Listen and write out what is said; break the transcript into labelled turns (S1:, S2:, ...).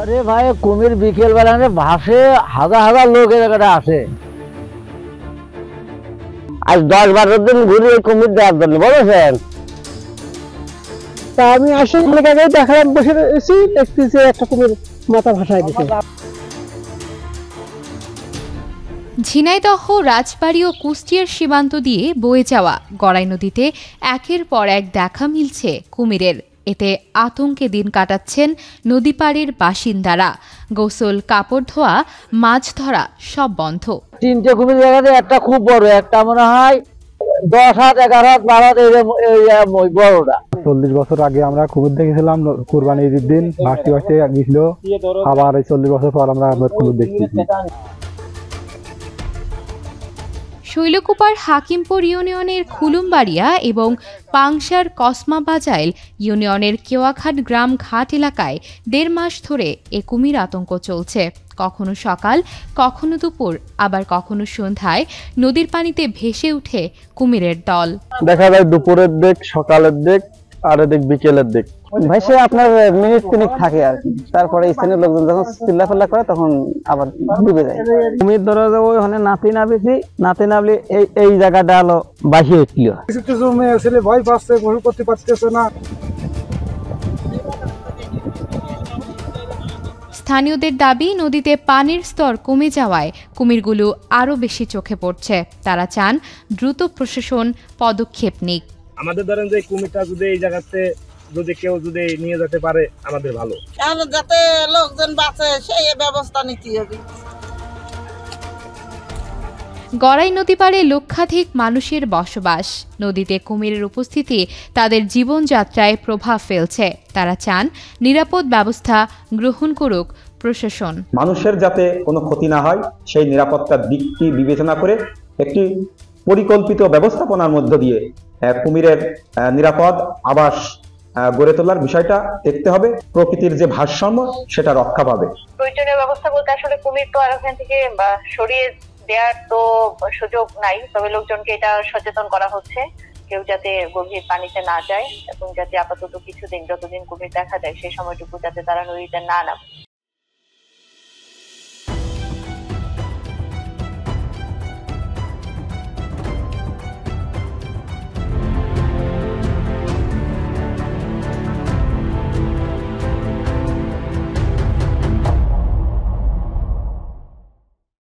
S1: আরে ভাই কুমির বিকেল বেলা ভাসে, হাজার হাজার লোক এই জায়গাটা আসে। আজ 10-12 দিন ঘুরে কুমির দেখার জন্য বলেছেন।
S2: তা আমি আসে দেখালাম, বসে রয়েছি, দেখতেছি একটা কুমির মাথা ভাসায় দিচ্ছে।
S3: ঝিনাইদহ, রাজবাড়ী ও কুষ্টিয়ার সীমান্ত দিয়ে বয়ে যাওয়া গড়াই নদীতে একের পর এক দেখা মিলছে কুমিরের। এতে আতঙ্কে দিন কাটাচ্ছেন নদী পাড়ের বাসিন্দারা। গোসল, কাপড় ধোয়া, মাছ ধরা সব বন্ধ।
S1: 3টে কুমির জায়গাতে একটা খুব বড়, একটা মনে হয় 10 হাত 11 হাত 12 হাত বড়টা।
S4: 40 বছর আগে আমরা কুমির দেখেছিলাম কুরবানির দিন, ভাসতে ভাসতে গেছিল। আবার এই 40 বছর পর আমরা কুমির দেখতেছি।
S3: শৈলকুপার হাকিমপুর ইউনিয়নের খুলুমবাড়িয়া এবং পাংশার কসমাবাজাইল ইউনিয়নের কেওয়াঘাট গ্রাম ঘাট এলাকায় 1.5 মাস ধরে এ কুমির আতঙ্ক চলছে। কখনো সকাল, কখনো দুপুর, আবার কখনো সন্ধ্যায় নদীর পানিতে ভেসে উঠে কুমিরের দল।
S4: দেখা যায় দুপুরের দিক, সকালের দিক, আর এদিক বিকেলের দিক।
S2: ভাই সে আপনার মিনিট তিনেক থাকে আর কি, তারপরে স্থানীয় লোকজন যখন চিল্লাফাল্লা করে তখন আবার ডুবে যায়।
S1: কুমির ধরা যাবো ওখানে নাতি নাবলে এই জায়গাটা হলো বাসি উঠল।
S2: কিছু মেয়ে ছেলে ভয় পাচ্ছে, গোসল করতে পারতেছে না।
S3: স্থানীয়দের দাবি, নদীতে পানির স্তর কমে যাওয়ায় কুমিরগুলো আরও বেশি চোখে পড়ছে। তারা চান দ্রুত প্রশাসন পদক্ষেপ নিক।
S5: আমাদের ধরেন যে কুমিরটা যদি এই জায়গাতে যদি কেউ যদি নিয়ে যেতে পারে আমাদের ভালো,
S6: যাতে লোকজন বাঁচে সেই ব্যবস্থা নিতে হবে।
S3: গড়াই নদী পাড়ে লক্ষাধিক মানুষের বসবাস। নদীতে কুমিরের উপস্থিতি তাদের জীবনযাত্রায় প্রভাব ফেলছে। তারা চান নিরাপদ ব্যবস্থা গ্রহণ করুক প্রশাসন।
S7: মানুষের যাতে কোনো ক্ষতি না হয় সেই নিরাপত্তার দিকটি বিবেচনা করে একটি পরিকল্পিত ব্যবস্থাপনার মধ্য দিয়ে কুমিরের নিরাপদ আবাস গড়ে তোলার বিষয়টা দেখতে হবে। প্রকৃতির যে ভারসাম্য সেটা রক্ষা পাবে।
S8: প্রয়োজনীয় ব্যবস্থা বলতে আসলে কুমির তো আর ওখান থেকে সরিয়ে দেওয়ার তো সুযোগ নাই, তবে লোকজনকে এটা সচেতন করা হচ্ছে কেউ যাতে গভীর পানিতে না যায় এবং যাতে আপাতত কিছুদিন, যতদিন কুমির দেখা যায় সেই সময়টুকু যাতে তারা নদীতে না নামে।